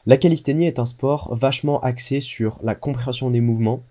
La calisthénie est un sport vachement axé sur la compréhension des mouvements.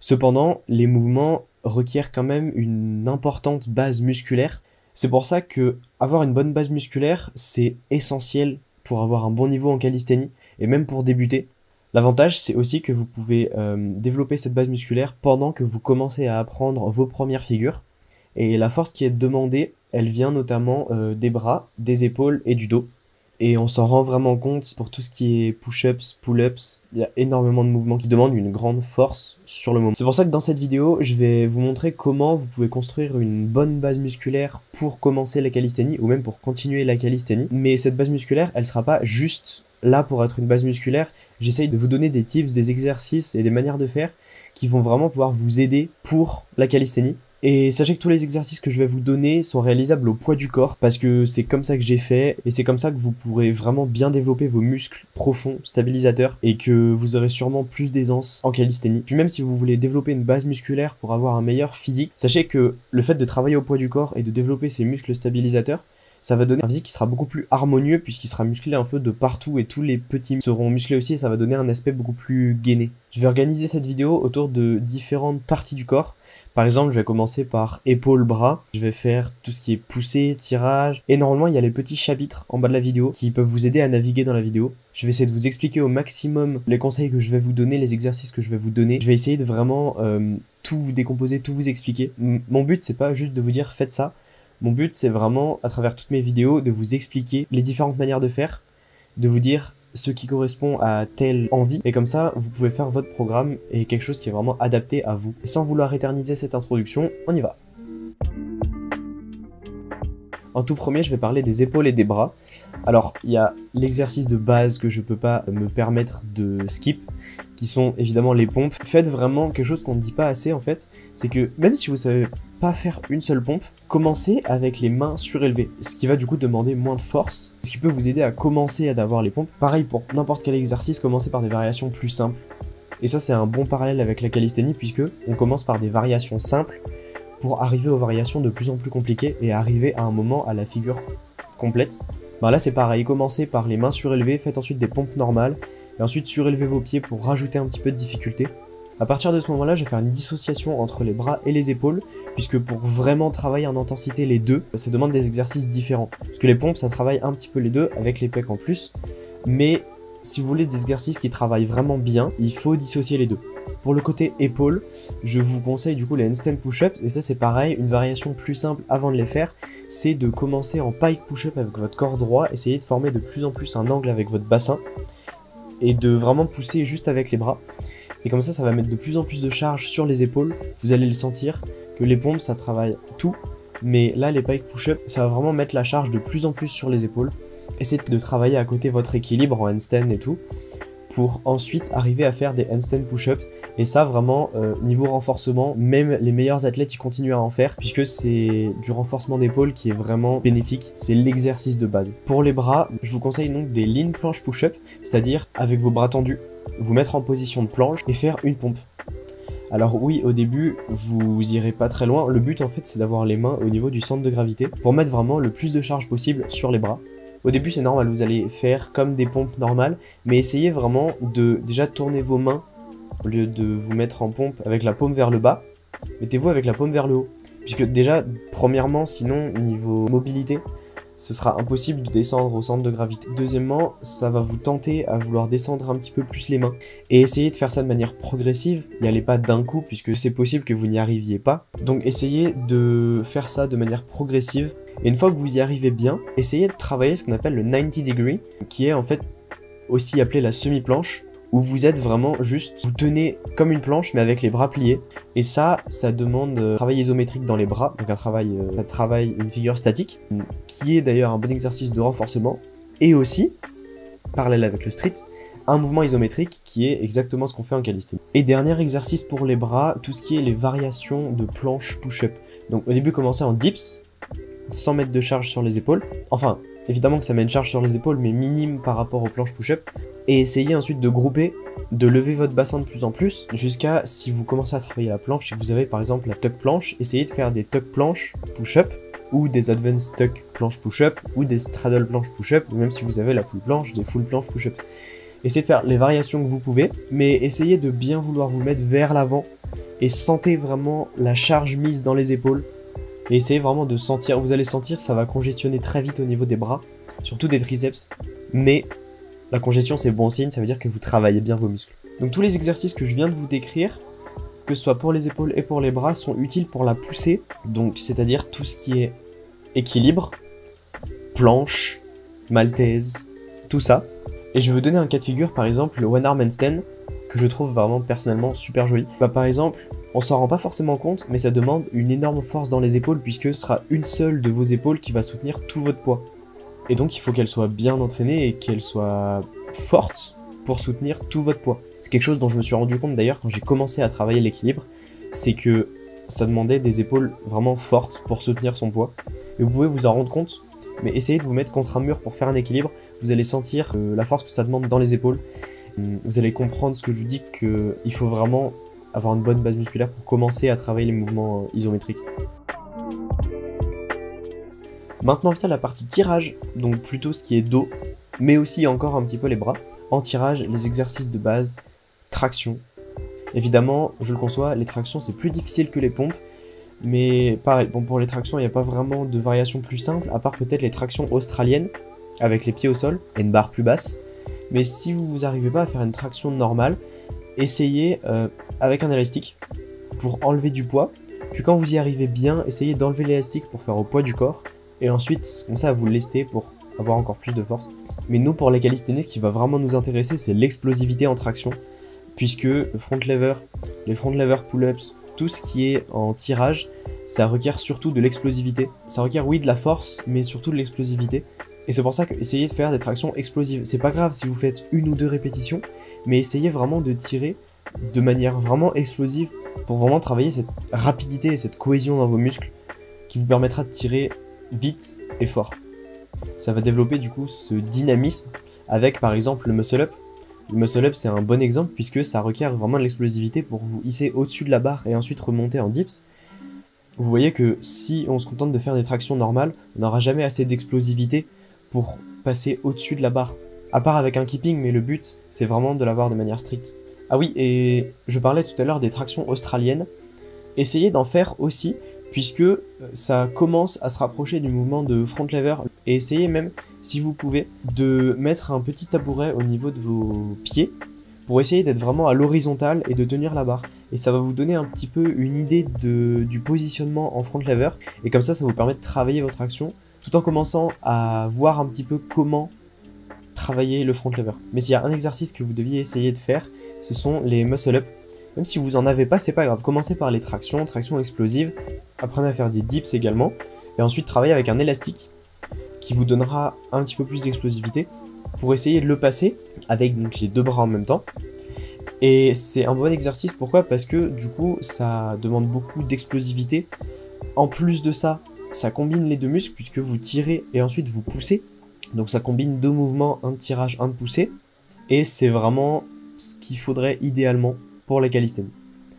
Cependant, les mouvements requièrent quand même une importante base musculaire. C'est pour ça que avoir une bonne base musculaire, c'est essentiel pour avoir un bon niveau en calisthénie et même pour débuter. L'avantage, c'est aussi que vous pouvez développer cette base musculaire pendant que vous commencez à apprendre vos premières figures. Et la force qui est demandée, elle vient notamment des bras, des épaules et du dos. Et on s'en rend vraiment compte pour tout ce qui est push-ups, pull-ups. Il y a énormément de mouvements qui demandent une grande force sur le moment. C'est pour ça que dans cette vidéo, je vais vous montrer comment vous pouvez construire une bonne base musculaire pour commencer la calisthénie ou même pour continuer la calisthénie. Mais cette base musculaire, elle sera pas juste là pour être une base musculaire. J'essaye de vous donner des tips, des exercices et des manières de faire qui vont vraiment pouvoir vous aider pour la calisthénie. Et sachez que tous les exercices que je vais vous donner sont réalisables au poids du corps parce que c'est comme ça que j'ai fait et c'est comme ça que vous pourrez vraiment bien développer vos muscles profonds, stabilisateurs et que vous aurez sûrement plus d'aisance en calisthénie. Puis même si vous voulez développer une base musculaire pour avoir un meilleur physique, sachez que le fait de travailler au poids du corps et de développer ces muscles stabilisateurs, ça va donner un physique qui sera beaucoup plus harmonieux puisqu'il sera musclé un peu de partout et tous les petits seront musclés aussi et ça va donner un aspect beaucoup plus gainé. Je vais organiser cette vidéo autour de différentes parties du corps. Par exemple, je vais commencer par épaules-bras. Je vais faire tout ce qui est poussée, tirage. Et normalement, il y a les petits chapitres en bas de la vidéo qui peuvent vous aider à naviguer dans la vidéo. Je vais essayer de vous expliquer au maximum les conseils que je vais vous donner, les exercices que je vais vous donner. Je vais essayer de vraiment tout vous décomposer, tout vous expliquer. Mon but, c'est pas juste de vous dire faites ça. Mon but, c'est vraiment, à travers toutes mes vidéos, de vous expliquer les différentes manières de faire, de vous dire ce qui correspond à telle envie, et comme ça, vous pouvez faire votre programme et quelque chose qui est vraiment adapté à vous. Et sans vouloir éterniser cette introduction, on y va. En tout premier, je vais parler des épaules et des bras. Alors, il y a l'exercice de base que je peux pas me permettre de skip, qui sont évidemment les pompes. Faites vraiment quelque chose qu'on ne dit pas assez en fait, c'est que même si vous savez pas faire une seule pompe, commencez avec les mains surélevées, ce qui va du coup demander moins de force, ce qui peut vous aider à commencer à avoir les pompes. Pareil pour n'importe quel exercice, commencez par des variations plus simples. Et ça c'est un bon parallèle avec la calisthénie puisque on commence par des variations simples pour arriver aux variations de plus en plus compliquées et arriver à un moment à la figure complète. Ben là c'est pareil, commencez par les mains surélevées, faites ensuite des pompes normales et ensuite surélevez vos pieds pour rajouter un petit peu de difficulté. À partir de ce moment-là, je vais faire une dissociation entre les bras et les épaules, puisque pour vraiment travailler en intensité les deux, ça demande des exercices différents. Parce que les pompes, ça travaille un petit peu les deux, avec les pecs en plus, mais si vous voulez des exercices qui travaillent vraiment bien, il faut dissocier les deux. Pour le côté épaules, je vous conseille du coup les handstand push-ups, et ça c'est pareil, une variation plus simple avant de les faire, c'est de commencer en pike push-up avec votre corps droit, essayez de former de plus en plus un angle avec votre bassin, et de vraiment pousser juste avec les bras. Et comme ça, ça va mettre de plus en plus de charge sur les épaules. Vous allez le sentir que les pompes, ça travaille tout. Mais là, les pike push-up, ça va vraiment mettre la charge de plus en plus sur les épaules. Essayez de travailler à côté votre équilibre en handstand et tout, pour ensuite arriver à faire des handstand push-ups. Et ça, vraiment, niveau renforcement, même les meilleurs athlètes y continuent à en faire, puisque c'est du renforcement d'épaule qui est vraiment bénéfique. C'est l'exercice de base. Pour les bras, je vous conseille donc des lean planche push-up, c'est-à-dire avec vos bras tendus, vous mettre en position de planche et faire une pompe. Alors oui, au début, vous irez pas très loin. Le but en fait, c'est d'avoir les mains au niveau du centre de gravité pour mettre vraiment le plus de charge possible sur les bras. Au début, c'est normal, vous allez faire comme des pompes normales, mais essayez vraiment de déjà tourner vos mains au lieu de vous mettre en pompe avec la paume vers le bas. Mettez-vous avec la paume vers le haut. Puisque déjà, premièrement, sinon, niveau mobilité, ce sera impossible de descendre au centre de gravité. Deuxièmement, ça va vous tenter à vouloir descendre un petit peu plus les mains. Et essayez de faire ça de manière progressive. N'y allez pas d'un coup, puisque c'est possible que vous n'y arriviez pas. Donc essayez de faire ça de manière progressive. Et une fois que vous y arrivez bien, essayez de travailler ce qu'on appelle le 90 degree, qui est en fait aussi appelé la semi-planche, où vous êtes vraiment juste, vous tenez comme une planche mais avec les bras pliés. Et ça demande un travail isométrique dans les bras, donc ça travaille une figure statique, qui est d'ailleurs un bon exercice de renforcement. Et aussi, parallèle avec le street, un mouvement isométrique qui est exactement ce qu'on fait en calisthénie. Et dernier exercice pour les bras, tout ce qui est les variations de planche push-up. Donc au début, commencez en dips, 100 mètres de charge sur les épaules. Enfin, évidemment que ça met une charge sur les épaules, mais minime par rapport aux planches push-up. Et essayez ensuite de grouper, de lever votre bassin de plus en plus, jusqu'à, si vous commencez à travailler la planche, et que vous avez par exemple la tuck planche, essayez de faire des tuck planches push-up, ou des advanced tuck planche push-up, ou des straddle planche push-up, ou même si vous avez la full planche, des full planche push-up. Essayez de faire les variations que vous pouvez, mais essayez de bien vouloir vous mettre vers l'avant et sentez vraiment la charge mise dans les épaules. Et essayez vraiment de sentir, vous allez sentir, ça va congestionner très vite au niveau des bras, surtout des triceps, mais la congestion c'est bon signe, ça veut dire que vous travaillez bien vos muscles. Donc tous les exercices que je viens de vous décrire, que ce soit pour les épaules et pour les bras, sont utiles pour la poussée, donc c'est-à-dire tout ce qui est équilibre, planche, maltaise, tout ça. Et je vais vous donner un cas de figure, par exemple le one arm handstand, que je trouve vraiment personnellement super joli. Par exemple, on s'en rend pas forcément compte, mais ça demande une énorme force dans les épaules, puisque ce sera une seule de vos épaules qui va soutenir tout votre poids. Et donc il faut qu'elle soit bien entraînée et qu'elle soit forte pour soutenir tout votre poids. C'est quelque chose dont je me suis rendu compte d'ailleurs quand j'ai commencé à travailler l'équilibre, c'est que ça demandait des épaules vraiment fortes pour soutenir son poids. Et vous pouvez vous en rendre compte, mais essayez de vous mettre contre un mur pour faire un équilibre, vous allez sentir la force que ça demande dans les épaules. Vous allez comprendre ce que je vous dis, qu'il faut vraiment avoir une bonne base musculaire pour commencer à travailler les mouvements isométriques. Maintenant vient la partie tirage, donc plutôt ce qui est dos, mais aussi encore un petit peu les bras. En tirage, les exercices de base, traction. Évidemment, je le conçois, les tractions c'est plus difficile que les pompes, mais pareil, bon, pour les tractions il n'y a pas vraiment de variation plus simple, à part peut-être les tractions australiennes, avec les pieds au sol et une barre plus basse. Mais si vous n'arrivez pas à faire une traction normale, essayez avec un élastique pour enlever du poids, puis quand vous y arrivez bien, essayez d'enlever l'élastique pour faire au poids du corps, et ensuite commencez à vous lester pour avoir encore plus de force. Mais nous, pour les calisthenics, ce qui va vraiment nous intéresser, c'est l'explosivité en traction, puisque le front lever, les front lever pull-ups, tout ce qui est en tirage, ça requiert surtout de l'explosivité. Ça requiert, oui, de la force, mais surtout de l'explosivité. Et c'est pour ça que essayez de faire des tractions explosives. C'est pas grave si vous faites 1 ou 2 répétitions, mais essayez vraiment de tirer de manière vraiment explosive pour vraiment travailler cette rapidité et cette cohésion dans vos muscles qui vous permettra de tirer vite et fort. Ça va développer du coup ce dynamisme avec par exemple le muscle up. Le muscle up c'est un bon exemple puisque ça requiert vraiment de l'explosivité pour vous hisser au-dessus de la barre et ensuite remonter en dips. Vous voyez que si on se contente de faire des tractions normales, on n'aura jamais assez d'explosivité pour passer au-dessus de la barre. À part avec un keeping, mais le but c'est vraiment de l'avoir de manière stricte. Ah oui, et je parlais tout à l'heure des tractions australiennes. Essayez d'en faire aussi, puisque ça commence à se rapprocher du mouvement de front lever. Et essayez même, si vous pouvez, de mettre un petit tabouret au niveau de vos pieds, pour essayer d'être vraiment à l'horizontale et de tenir la barre. Et ça va vous donner un petit peu une idée du positionnement en front lever, et comme ça vous permet de travailler votre action, tout en commençant à voir un petit peu comment travailler le front lever. Mais s'il y a un exercice que vous deviez essayer de faire, ce sont les muscle up. Même si vous en avez pas, c'est pas grave. Commencez par les tractions explosives, apprenez à faire des dips également, et ensuite travaillez avec un élastique qui vous donnera un petit peu plus d'explosivité pour essayer de le passer avec donc les 2 bras en même temps. Et c'est un bon exercice, pourquoi? Parce que du coup ça demande beaucoup d'explosivité. En plus de ça, ça combine les 2 muscles puisque vous tirez et ensuite vous poussez. Donc ça combine 2 mouvements, un de tirage, un de poussée. Et c'est vraiment ce qu'il faudrait idéalement pour la calisthénie.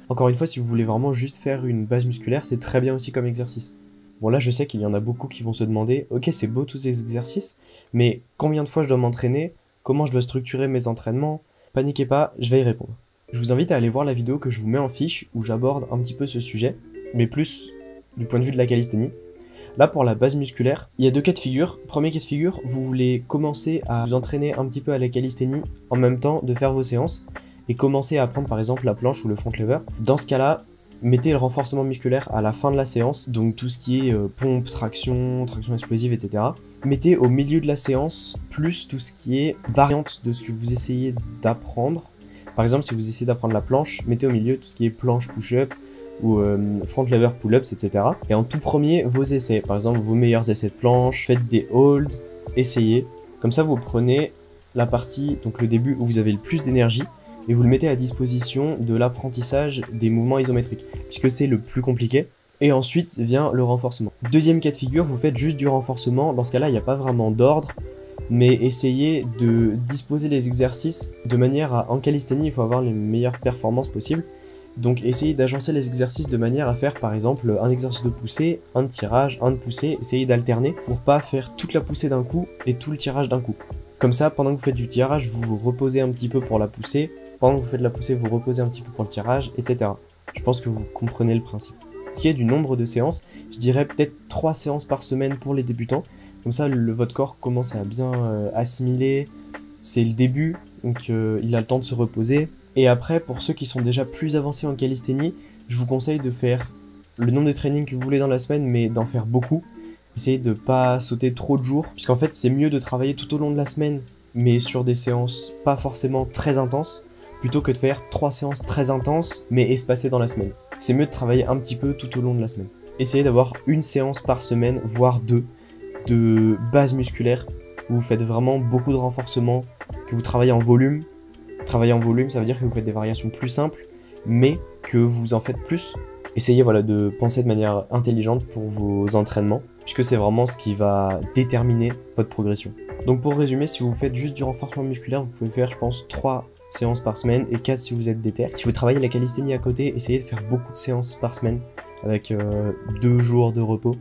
Encore une fois, si vous voulez vraiment juste faire une base musculaire, c'est très bien aussi comme exercice. Bon là je sais qu'il y en a beaucoup qui vont se demander, ok c'est beau tous ces exercices, mais combien de fois je dois m'entraîner? Comment je dois structurer mes entraînements? Paniquez pas, je vais y répondre. Je vous invite à aller voir la vidéo que je vous mets en fiche où j'aborde un petit peu ce sujet, mais plus du point de vue de la calisthénie. Là pour la base musculaire, il y a 2 cas de figure. Premier cas de figure, vous voulez commencer à vous entraîner un petit peu à la calisthénie en même temps de faire vos séances et commencer à apprendre par exemple la planche ou le front lever. Dans ce cas-là, mettez le renforcement musculaire à la fin de la séance, donc tout ce qui est pompe, traction explosive, etc. Mettez au milieu de la séance plus tout ce qui est variante de ce que vous essayez d'apprendre. Par exemple, si vous essayez d'apprendre la planche, mettez au milieu tout ce qui est planche push-up ou front lever pull-ups, etc. Et en tout premier, vos essais. Par exemple, vos meilleurs essais de planche, faites des holds, essayez. Comme ça, vous prenez la partie, donc le début où vous avez le plus d'énergie, et vous le mettez à disposition de l'apprentissage des mouvements isométriques, puisque c'est le plus compliqué. Et ensuite vient le renforcement. Deuxième cas de figure, vous faites juste du renforcement. Dans ce cas-là, il n'y a pas vraiment d'ordre, mais essayez de disposer les exercices de manière à, en calisthénie, il faut avoir les meilleures performances possibles. Donc essayez d'agencer les exercices de manière à faire par exemple un exercice de poussée, un de tirage, un de poussée, essayez d'alterner pour pas faire toute la poussée d'un coup et tout le tirage d'un coup. Comme ça, pendant que vous faites du tirage, vous vous reposez un petit peu pour la poussée. Pendant que vous faites la poussée, vous reposez un petit peu pour le tirage, etc. Je pense que vous comprenez le principe. Ce qui est du nombre de séances, je dirais peut-être 3 séances par semaine pour les débutants. Comme ça, votre corps commence à bien assimiler. C'est le début, donc il a le temps de se reposer. Et après, pour ceux qui sont déjà plus avancés en calisthénie, je vous conseille de faire le nombre de trainings que vous voulez dans la semaine, mais d'en faire beaucoup. Essayez de pas sauter trop de jours, puisqu'en fait c'est mieux de travailler tout au long de la semaine, mais sur des séances pas forcément très intenses, plutôt que de faire 3 séances très intenses, mais espacées dans la semaine. C'est mieux de travailler un petit peu tout au long de la semaine. Essayez d'avoir une séance par semaine, voire 2, de base musculaire, où vous faites vraiment beaucoup de renforcement, que vous travaillez en volume. Travailler en volume, ça veut dire que vous faites des variations plus simples, mais que vous en faites plus. Essayez de penser de manière intelligente pour vos entraînements, puisque c'est vraiment ce qui va déterminer votre progression. Donc pour résumer, si vous faites juste du renforcement musculaire, vous pouvez faire, je pense, 3 séances par semaine et 4 si vous êtes déter. Si vous travaillez la calisthénie à côté, essayez de faire beaucoup de séances par semaine, avec 2 jours de repos,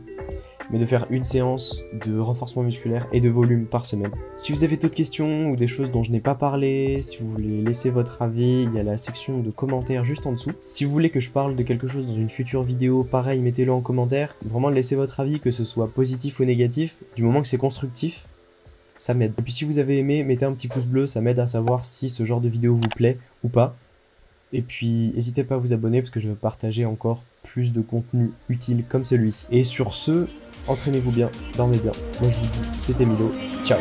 mais de faire une séance de renforcement musculaire et de volume par semaine. Si vous avez d'autres questions ou des choses dont je n'ai pas parlé, si vous voulez laisser votre avis, il y a la section de commentaires juste en dessous. Si vous voulez que je parle de quelque chose dans une future vidéo, pareil, mettez-le en commentaire. Vraiment, laissez votre avis, que ce soit positif ou négatif. Du moment que c'est constructif, ça m'aide. Et puis si vous avez aimé, mettez un petit pouce bleu, ça m'aide à savoir si ce genre de vidéo vous plaît ou pas. Et puis n'hésitez pas à vous abonner parce que je vais partager encore plus de contenu utile comme celui-ci. Et sur ce, entraînez-vous bien, dormez bien. Moi je vous dis, c'était Milo, ciao.